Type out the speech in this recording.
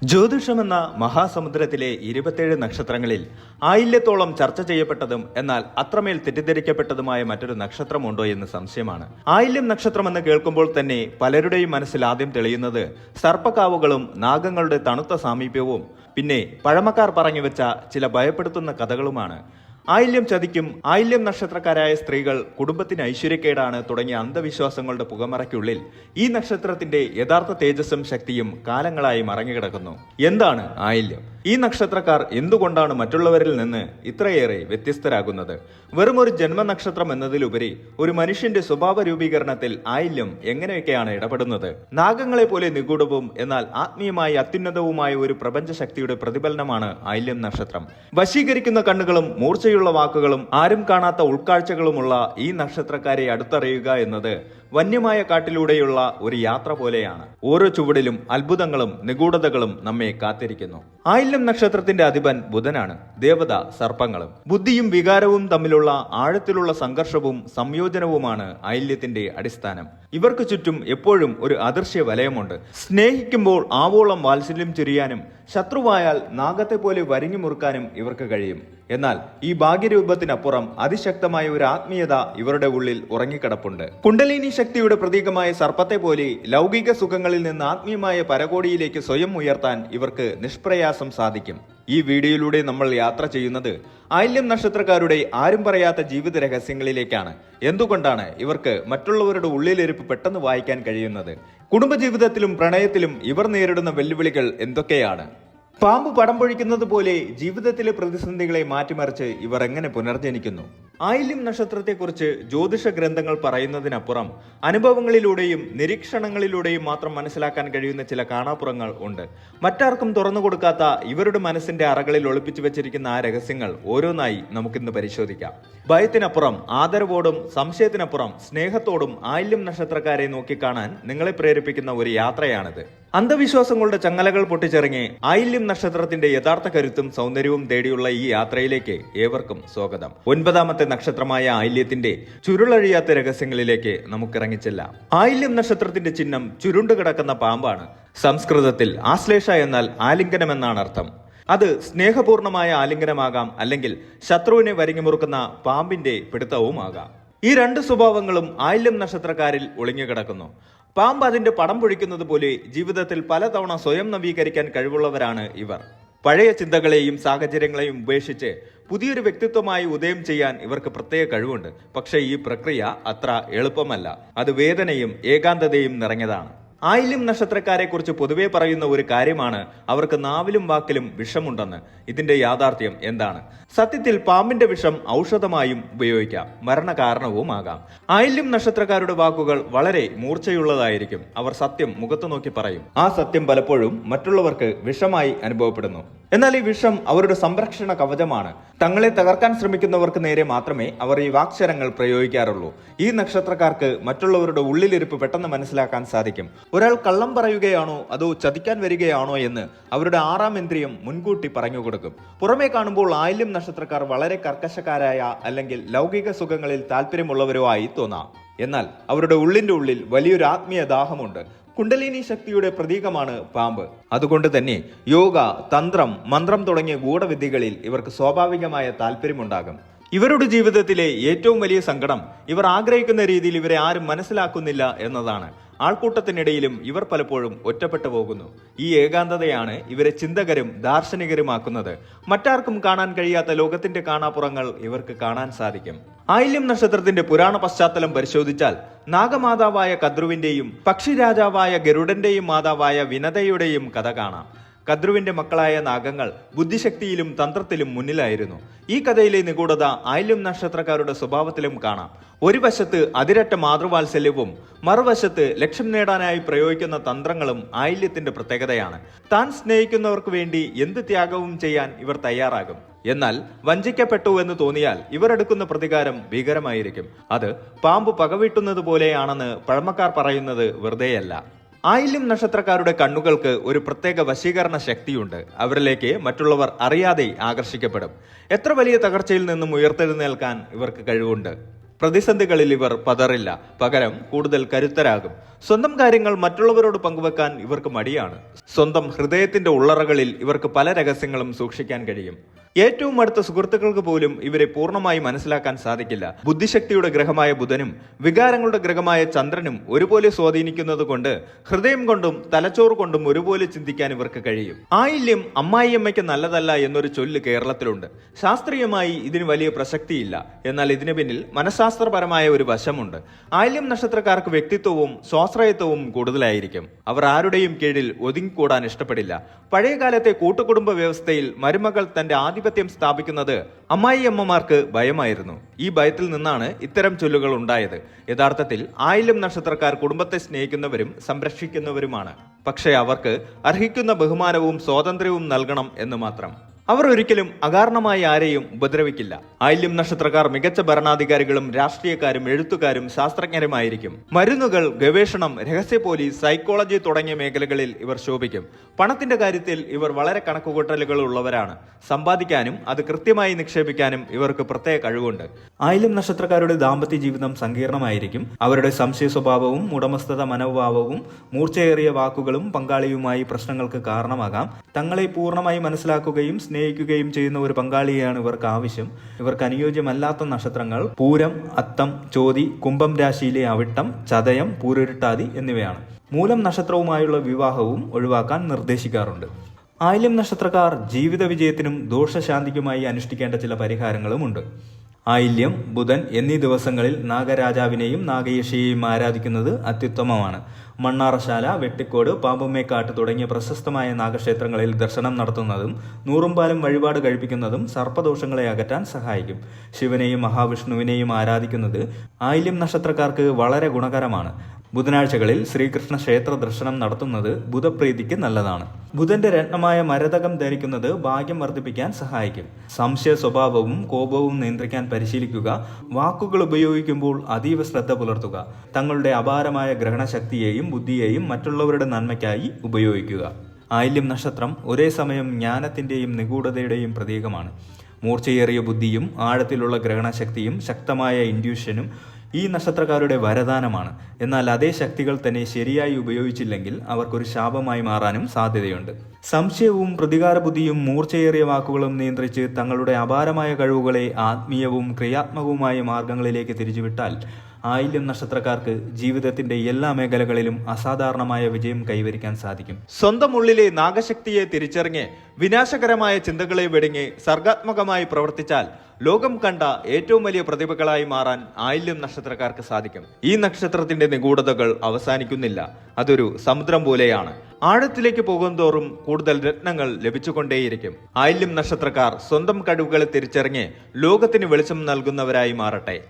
ജ്യോതിഷമെന്ന മഹാസമുദ്രത്തിലെ 27 നക്ഷത്രങ്ങളിൽ ആയില്യത്തോളം ചർച്ച ചെയ്യപ്പെട്ടതും എന്നാൽ അത്രമേൽ തെറ്റിദ്ധരിക്കപ്പെട്ടതുമായ മറ്റൊരു നക്ഷത്രമുണ്ടോ എന്ന് സംശയമാണ്. ആയില്യം നക്ഷത്രമെന്ന് കേൾക്കുമ്പോൾ തന്നെ പലരുടെയും മനസ്സിൽ ആദ്യം തെളിയുന്നത് സർപ്പക്കാവുകളും നാഗങ്ങളുടെ തണുത്ത സാമീപ്യവും പിന്നെ പഴമക്കാർ പറഞ്ഞുവെച്ച ചില ഭയപ്പെടുത്തുന്ന കഥകളുമാണ്. ആയില്യം ചതിക്കും, ആയില്യം നക്ഷത്രക്കാരായ സ്ത്രീകൾ കുടുംബത്തിന് ഐശ്വര്യക്കേടാണ് തുടങ്ങിയ അന്ധവിശ്വാസങ്ങളുടെ പുകമറയ്ക്കുള്ളിൽ ഈ നക്ഷത്രത്തിന്റെ യഥാർത്ഥ തേജസ്സും ശക്തിയും കാലങ്ങളായി മറഞ്ഞുകിടക്കുന്നു. എന്താണ് ആയില്യം? ഈ നക്ഷത്രക്കാർ എന്തുകൊണ്ടാണ് മറ്റുള്ളവരിൽ നിന്ന് ഇത്രയേറെ വ്യത്യസ്തരാകുന്നത്? വെറും ഒരു ജന്മനക്ഷത്രം എന്നതിലുപരി ഒരു മനുഷ്യന്റെ സ്വഭാവ രൂപീകരണത്തിൽ ആയില്യം എങ്ങനെയൊക്കെയാണ് ഇടപെടുന്നത്? നാഗങ്ങളെ പോലെ നിഗൂഢവും എന്നാൽ ആത്മീയമായി അത്യുന്നതവുമായ ഒരു പ്രപഞ്ച ശക്തിയുടെ പ്രതിഫലനമാണ് ആയില്യം നക്ഷത്രം. വശീകരിക്കുന്ന കണ്ണുകളും മൂർച്ചയുള്ള വാക്കുകളും ആരും കാണാത്ത ഉൾക്കാഴ്ചകളുമുള്ള ഈ നക്ഷത്രക്കാരെ അടുത്തറിയുക എന്നത് വന്യമായ കാട്ടിലൂടെയുള്ള ഒരു യാത്ര പോലെയാണ്. ഓരോ ചുവടിലും അത്ഭുതങ്ങളും നിഗൂഢതകളും നമ്മെ കാത്തിരിക്കുന്നു. ആയില്യം നക്ഷത്രത്തിന്റെ അധിപൻ ബുധനാണ്. ദേവത സർപ്പങ്ങളും. ബുദ്ധിയും വികാരവും തമ്മിലുള്ള ആഴത്തിലുള്ള സംഘർഷവും സംയോജനവുമാണ് ആയില്യത്തിന്റെ അടിസ്ഥാനം. ഇവർക്ക് ചുറ്റും എപ്പോഴും ഒരു അദൃശ്യ വലയമുണ്ട്. സ്നേഹിക്കുമ്പോൾ ആവോളം വാത്സല്യം ചൊരിയാനും ശത്രുവായാൽ നാഗത്തെ പോലെ വരിഞ്ഞു മുറുക്കാനും ഇവർക്ക് കഴിയും. എന്നാൽ ഈ ഭാഗ്യരൂപത്തിനപ്പുറം അതിശക്തമായ ഒരു ആത്മീയത ഇവരുടെ ഉള്ളിൽ ഉറങ്ങിക്കിടപ്പുണ്ട്. കുണ്ടലിനി ശക്തിയുടെ പ്രതീകമായ സർപ്പത്തെ പോലെ ലൗകിക സുഖങ്ങളിൽ നിന്ന് ആത്മീയമായ പരകോടിയിലേക്ക് സ്വയം ഉയർത്താൻ ഇവർക്ക് നിഷ്പ്രയാസം സാധിക്കും. ഈ വീഡിയോയിലൂടെ നമ്മൾ യാത്ര ചെയ്യുന്നത് ആയില്യം നക്ഷത്രക്കാരുടെ ആരും പറയാത്ത ജീവിത രഹസ്യങ്ങളിലേക്കാണ്. എന്തുകൊണ്ടാണ് ഇവർക്ക് മറ്റുള്ളവരുടെ ഉള്ളിലിരിപ്പ് പെട്ടെന്ന് വായിക്കാൻ കഴിയുന്നത്? കുടുംബജീവിതത്തിലും പ്രണയത്തിലും ഇവർ നേരിടുന്ന വെല്ലുവിളികൾ എന്തൊക്കെയാണ്? പാമ്പ് പടം പൊഴിക്കുന്നത് പോലെ ജീവിതത്തിലെ പ്രതിസന്ധികളെ മാറ്റിമറിച്ച് ഇവർ എങ്ങനെ പുനർജനിക്കുന്നു? ആയില്യം നക്ഷത്രത്തെക്കുറിച്ച് ജ്യോതിഷ ഗ്രന്ഥങ്ങൾ പറയുന്നതിനപ്പുറം അനുഭവങ്ങളിലൂടെയും നിരീക്ഷണങ്ങളിലൂടെയും മാത്രം മനസ്സിലാക്കാൻ കഴിയുന്ന ചില കാണാപ്പുറങ്ങൾ ഉണ്ട്. മറ്റാർക്കും തുറന്നു കൊടുക്കാത്ത ഇവരുടെ മനസ്സിന്റെ അറകളിൽ ഒളിപ്പിച്ചു വെച്ചിരിക്കുന്ന ആ രഹസ്യങ്ങൾ ഓരോന്നായി നമുക്കിന്ന് പരിശോധിക്കാം. ഭയത്തിനപ്പുറം ആദരവോടും സംശയത്തിനപ്പുറം സ്നേഹത്തോടും ആയില്യം നക്ഷത്രക്കാരെ നോക്കിക്കാണാൻ നിങ്ങളെ പ്രേരിപ്പിക്കുന്ന ഒരു യാത്രയാണിത്. അന്ധവിശ്വാസങ്ങളുടെ ചങ്ങലകൾ പൊട്ടിച്ചിറങ്ങി ആയില്യം നക്ഷത്രത്തിന്റെ യഥാർത്ഥ കരുത്തും സൗന്ദര്യവും തേടിയുള്ള ഈ യാത്രയിലേക്ക് ഏവർക്കും സ്വാഗതം. 9ാമത്തെ നക്ഷത്രമായ ആയില്യത്തിന്റെ ചുരുളഴിയാത്ത രഹസ്യങ്ങളിലേക്ക് നമുക്കിറങ്ങിച്ചെല്ലാം. ആയില്യം നക്ഷത്രത്തിന്റെ ചിഹ്നം ചുരുണ്ടുകിടക്കുന്ന പാമ്പാണ്. സംസ്കൃതത്തിൽ ആശ്ലേഷ എന്നാൽ ആലിംഗനം എന്നാണ് അർത്ഥം. അത് സ്നേഹപൂർണമായ ആലിംഗനമാകാം, അല്ലെങ്കിൽ ശത്രുവിനെ വരിഞ്ഞുമുറുക്കുന്ന പാമ്പിന്റെ പിടുത്തവുമാകാം. ഈ രണ്ട് സ്വഭാവങ്ങളും ആയില്യം നക്ഷത്രക്കാരിൽ ഒളിഞ്ഞുകിടക്കുന്നു. പാമ്പ് അതിന്റെ പടം പൊഴിക്കുന്നത് പോലെ ജീവിതത്തിൽ പലതവണ സ്വയം നവീകരിക്കാൻ കഴിവുള്ളവരാണ് ഇവർ. പഴയ ചിന്തകളെയും സാഹചര്യങ്ങളെയും ഉപേക്ഷിച്ച് പുതിയൊരു വ്യക്തിത്വമായി ഉദയം ചെയ്യാൻ ഇവർക്ക് പ്രത്യേക കഴിവുണ്ട്. പക്ഷേ ഈ പ്രക്രിയ അത്ര എളുപ്പമല്ല. അത് വേദനയും ഏകാന്തതയും നിറഞ്ഞതാണ്. ആയില്യം നക്ഷത്രക്കാരെ കുറിച്ച് പൊതുവെ പറയുന്ന ഒരു കാര്യമാണ് അവർക്ക് നാവിലും വാക്കിലും വിഷമുണ്ടെന്ന്. ഇതിന്റെ യാഥാർത്ഥ്യം എന്താണ്? സത്യത്തിൽ പാമ്പിന്റെ വിഷം ഔഷധമായും ഉപയോഗിക്കാം, മരണകാരണവുമാകാം. ആയില്യം നക്ഷത്രക്കാരുടെ വാക്കുകൾ വളരെ മൂർച്ചയുള്ളതായിരിക്കും. അവർ സത്യം മുഖത്തു നോക്കി പറയും. ആ സത്യം പലപ്പോഴും മറ്റുള്ളവർക്ക് വിഷമായി അനുഭവപ്പെടുന്നു. എന്നാൽ ഈ വിഷം അവരുടെ സംരക്ഷണ കവചമാണ്. തങ്ങളെ തകർക്കാൻ ശ്രമിക്കുന്നവർക്ക് നേരെ മാത്രമേ അവർ ഈ വാക്ശരങ്ങൾ പ്രയോഗിക്കാറുള്ളൂ. ഈ നക്ഷത്രക്കാർക്ക് മറ്റുള്ളവരുടെ ഉള്ളിലിരിപ്പ് പെട്ടെന്ന് മനസ്സിലാക്കാൻ സാധിക്കും. ഒരാൾ കള്ളം പറയുകയാണോ അതോ ചതിക്കാൻ വരികയാണോ എന്ന് അവരുടെ 6ാം ഇന്ദ്രിയം മുൻകൂട്ടി പറഞ്ഞു കൊടുക്കും. പുറമേ കാണുമ്പോൾ ആയില്യം നക്ഷത്രക്കാർ വളരെ കർക്കശക്കാരായ അല്ലെങ്കിൽ ലൗകിക സുഖങ്ങളിൽ താല്പര്യമുള്ളവരോ ആയി തോന്നാം. എന്നാൽ അവരുടെ ഉള്ളിന്റെ ഉള്ളിൽ വലിയൊരു ആത്മീയ ദാഹമുണ്ട്. കുണ്ടലിനി ശക്തിയുടെ പ്രതീകമാണ് പാമ്പ്. അതുകൊണ്ട് തന്നെ യോഗ, തന്ത്രം, മന്ത്രം തുടങ്ങിയ ഗൂഢവിദ്യകളിൽ ഇവർക്ക് സ്വാഭാവികമായ താല്പര്യമുണ്ടാകും. ഇവരുടെ ജീവിതത്തിലെ ഏറ്റവും വലിയ സങ്കടം ഇവർ ആഗ്രഹിക്കുന്ന രീതിയിൽ ഇവരെ ആരും മനസ്സിലാക്കുന്നില്ല എന്നതാണ്. ആൾക്കൂട്ടത്തിനിടയിലും ഇവർ പലപ്പോഴും ഒറ്റപ്പെട്ടു പോകുന്നു. ഈ ഏകാന്തതയാണ് ഇവരെ ചിന്തകരും ദാർശനികരുമാക്കുന്നത്. മറ്റാർക്കും കാണാൻ കഴിയാത്ത ലോകത്തിന്റെ കാണാപ്പുറങ്ങൾ ഇവർക്ക് കാണാൻ സാധിക്കും. ആയില്യം നക്ഷത്രത്തിന്റെ പുരാണ പശ്ചാത്തലം പരിശോധിച്ചാൽ നാഗമാതാവായ കദ്രുവിന്റെയും പക്ഷിരാജാവായ ഗരുഡന്റെയും മാതാവായ വിനതയുടെയും കഥ കാണാം. കദ്രുവിന്റെ മക്കളായ നാഗങ്ങൾ ബുദ്ധിശക്തിയിലും തന്ത്രത്തിലും മുന്നിലായിരുന്നു. ഈ കഥയിലെ നിഗൂഢത ആയില്യം നക്ഷത്രക്കാരുടെ സ്വഭാവത്തിലും കാണാം. ഒരു വശത്ത് അതിരറ്റ മാതൃവാത്സല്യവും മറുവശത്ത് ലക്ഷ്യം നേടാനായി പ്രയോഗിക്കുന്ന തന്ത്രങ്ങളും ആയില്യത്തിന്റെ പ്രത്യേകതയാണ്. താൻ സ്നേഹിക്കുന്നവർക്ക് വേണ്ടി എന്ത് ത്യാഗവും ചെയ്യാൻ ഇവർ തയ്യാറാകും. എന്നാൽ വഞ്ചിക്കപ്പെട്ടു എന്ന് തോന്നിയാൽ ഇവർ എടുക്കുന്ന പ്രതികാരം ഭീകരമായിരിക്കും. അത് പാമ്പ് പകവീട്ടുന്നത് പോലെയാണെന്ന് പഴമക്കാർ പറയുന്നത് വെറുതെയല്ല. ആയില്യം നക്ഷത്രക്കാരുടെ കണ്ണുകൾക്ക് ഒരു പ്രത്യേക വശീകരണ ശക്തിയുണ്ട്. അവരിലേക്ക് മറ്റുള്ളവർ അറിയാതെ ആകർഷിക്കപ്പെടും. എത്ര വലിയ തകർച്ചയിൽ നിന്നും ഉയർത്തെഴുന്നേൽക്കാൻ ഇവർക്ക് കഴിവുണ്ട്. പ്രതിസന്ധികളിൽ ഇവർ പതറില്ല, പകരം കൂടുതൽ കരുത്തരാകും. സ്വന്തം കാര്യങ്ങൾ മറ്റുള്ളവരോട് പങ്കുവെക്കാൻ ഇവർക്ക് മടിയാണ്. സ്വന്തം ഹൃദയത്തിന്റെ ഉള്ളറകളിൽ ഇവർക്ക് പല രഹസ്യങ്ങളും സൂക്ഷിക്കാൻ കഴിയും. ഏറ്റവും അടുത്ത സുഹൃത്തുക്കൾക്ക് പോലും ഇവരെ പൂർണ്ണമായി മനസ്സിലാക്കാൻ സാധിക്കില്ല. ബുദ്ധിശക്തിയുടെ ഗ്രഹമായ ബുധനും വികാരങ്ങളുടെ ഗ്രഹമായ ചന്ദ്രനും ഒരുപോലെ സ്വാധീനിക്കുന്നത് കൊണ്ട് ഹൃദയം കൊണ്ടും തലച്ചോറ് കൊണ്ടും ഒരുപോലെ ചിന്തിക്കാൻ ഇവർക്ക് കഴിയും. ആയില്യം അമ്മായിയമ്മയ്ക്ക് നല്ലതല്ല എന്നൊരു ചൊല്ല് കേരളത്തിലുണ്ട്. ശാസ്ത്രീയമായി ഇതിന് വലിയ പ്രസക്തിയില്ല. എന്നാൽ ഇതിന് പിന്നിൽ മനഃശാസ്ത്രപരമായ ഒരു വശമുണ്ട്. ആയില്യം നക്ഷത്രക്കാർക്ക് വ്യക്തിത്വവും സ്വാശ്രയത്വവും കൂടുതലായിരിക്കും. അവർ ആരുടെയും കീഴിൽ ഒതുങ്ങിക്കൂടാൻ ഇഷ്ടപ്പെടില്ല. പഴയകാലത്തെ കൂട്ടുകുടുംബ വ്യവസ്ഥയിൽ മരുമകൾ തന്റെ ആധിപത്യം സ്ഥാപിക്കുന്നത് അമ്മായിയമ്മമാർക്ക് ഭയമായിരുന്നു. ഈ ഭയത്തിൽ നിന്നാണ് ഇത്തരം ചൊല്ലുകൾ ഉണ്ടായത്. യഥാർത്ഥത്തിൽ ആയില്യം നക്ഷത്രക്കാർ കുടുംബത്തെ സ്നേഹിക്കുന്നവരും സംരക്ഷിക്കുന്നവരുമാണ്. പക്ഷേ അവർക്ക് അർഹിക്കുന്ന ബഹുമാനവും സ്വാതന്ത്ര്യവും നൽകണം എന്ന് മാത്രം. അവർ ഒരിക്കലും അകാരണമായി ആരെയും ഉപദ്രവിക്കില്ല. ആയില്യം നക്ഷത്രക്കാർ മികച്ച ഭരണാധികാരികളും രാഷ്ട്രീയക്കാരും എഴുത്തുകാരും ശാസ്ത്രജ്ഞരുമായിരിക്കും. മരുന്നുകൾ, ഗവേഷണം, രഹസ്യ പോലീസ്, സൈക്കോളജി തുടങ്ങിയ മേഖലകളിൽ ഇവർ ശോഭിക്കും. പണത്തിന്റെ കാര്യത്തിൽ ഇവർ വളരെ കണക്കുകൂട്ടലുകൾ ഉള്ളവരാണ്. സമ്പാദിക്കാനും അത് കൃത്യമായി നിക്ഷേപിക്കാനും ഇവർക്ക് പ്രത്യേക കഴിവുണ്ട്. ആയില്യം നക്ഷത്രക്കാരുടെ ദാമ്പത്യ ജീവിതം സങ്കീർണമായിരിക്കും. അവരുടെ സംശയ സ്വഭാവവും ഉടമസ്ഥത മനോഭാവവും മൂർച്ചയേറിയ വാക്കുകളും പങ്കാളിയുമായി പ്രശ്നങ്ങൾക്ക് കാരണമാകാം. തങ്ങളെ പൂർണ്ണമായി മനസ്സിലാക്കുകയും സ്നേഹിക്കുകയും ചെയ്യുന്ന ഒരു പങ്കാളിയെയാണ് ഇവർക്ക് ആവശ്യം. ഇവർക്ക് അനുയോജ്യമല്ലാത്ത നക്ഷത്രങ്ങൾ പൂരം, അത്തം, ചോതി, കുംഭം രാശിയിലെ അവിട്ടം, ചതയം, പൂരുരുട്ടാതി എന്നിവയാണ്. മൂലം നക്ഷത്രവുമായുള്ള വിവാഹവും ഒഴിവാക്കാൻ നിർദ്ദേശിക്കാറുണ്ട്. ആയില്യം നക്ഷത്രക്കാർ ജീവിത വിജയത്തിനും ദോഷശാന്തിക്കുമായി അനുഷ്ഠിക്കേണ്ട ചില പരിഹാരങ്ങളുമുണ്ട്. ആയില്യം, ബുധൻ എന്നീ ദിവസങ്ങളിൽ നാഗരാജാവിനെയും നാഗയക്ഷിയെയും ആരാധിക്കുന്നത് അത്യുത്തമമാണ്. മണ്ണാറശാല, വെട്ടിക്കോട്, പാമ്പുമ്മേക്കാട്ട് തുടങ്ങിയ പ്രശസ്തമായ നാഗക്ഷേത്രങ്ങളിൽ ദർശനം നടത്തുന്നതും നൂറുംപാലും വഴിപാട് കഴിപ്പിക്കുന്നതും സർപ്പദോഷങ്ങളെ അകറ്റാൻ സഹായിക്കും. ശിവനെയും മഹാവിഷ്ണുവിനെയും ആരാധിക്കുന്നത് ആയില്യം നക്ഷത്രക്കാർക്ക് വളരെ ഗുണകരമാണ്. ബുധനാഴ്ചകളിൽ ശ്രീകൃഷ്ണ ക്ഷേത്ര ദർശനം നടത്തുന്നത് ബുധപ്രീതിക്ക് നല്ലതാണ്. ബുധന്റെ രത്നമായ മരതകം ധരിക്കുന്നത് ഭാഗ്യം വർദ്ധിപ്പിക്കാൻ സഹായിക്കും. സംശയ സ്വഭാവവും കോപവും നിയന്ത്രിക്കാൻ പരിശീലിക്കുക. വാക്കുകൾ ഉപയോഗിക്കുമ്പോൾ അതീവ ശ്രദ്ധ പുലർത്തുക. തങ്ങളുടെ അപാരമായ ഗ്രഹണശക്തിയെയും ബുദ്ധിയെയും മറ്റുള്ളവരുടെ നന്മയ്ക്കായി ഉപയോഗിക്കുക. ആയില്യം നക്ഷത്രം ഒരേ സമയം ജ്ഞാനത്തിന്റെയും നിഗൂഢതയുടെയും പ്രതീകമാണ്. മൂർച്ചയേറിയ ബുദ്ധിയും ആഴത്തിലുള്ള ഗ്രഹണശക്തിയും ശക്തമായ ഇൻഡ്യൂഷനും ഈ നക്ഷത്രക്കാരുടെ വരദാനമാണ്. എന്നാൽ അതേ ശക്തികൾ തന്നെ ശരിയായി ഉപയോഗിച്ചില്ലെങ്കിൽ അവർക്കൊരു ശാപമായി മാറാനും സാധ്യതയുണ്ട്. സംശയവും പ്രതികാര ബുദ്ധിയും മൂർച്ചയേറിയ വാക്കുകളും നിയന്ത്രിച്ച് തങ്ങളുടെ അപാരമായ കഴിവുകളെ ആത്മീയവും ക്രിയാത്മകവുമായ മാർഗങ്ങളിലേക്ക് തിരിച്ചുവിട്ടാൽ ആയില്യം നക്ഷത്രക്കാർക്ക് ജീവിതത്തിന്റെ എല്ലാ മേഖലകളിലും അസാധാരണമായ വിജയം കൈവരിക്കാൻ സാധിക്കും. സ്വന്തം ഉള്ളിലെ നാഗശക്തിയെ തിരിച്ചറിഞ്ഞ് വിനാശകരമായ ചിന്തകളെ വെടിഞ്ഞ് സർഗാത്മകമായി പ്രവർത്തിച്ചാൽ ലോകം കണ്ട ഏറ്റവും വലിയ പ്രതിഭകളായി മാറാൻ ആയില്യം നക്ഷത്രക്കാർക്ക് സാധിക്കും. ഈ നക്ഷത്രത്തിന്റെ നിഗൂഢതകൾ അവസാനിക്കുന്നില്ല. അതൊരു സമുദ്രം പോലെയാണ്. ആഴത്തിലേക്ക് പോകുന്തോറും കൂടുതൽ രത്നങ്ങൾ ലഭിച്ചുകൊണ്ടേയിരിക്കും. ആയില്യം നക്ഷത്രക്കാർ സ്വന്തം കഴിവുകളെ തിരിച്ചറിഞ്ഞ് ലോകത്തിന് വെളിച്ചം നൽകുന്നവരായി മാറട്ടെ.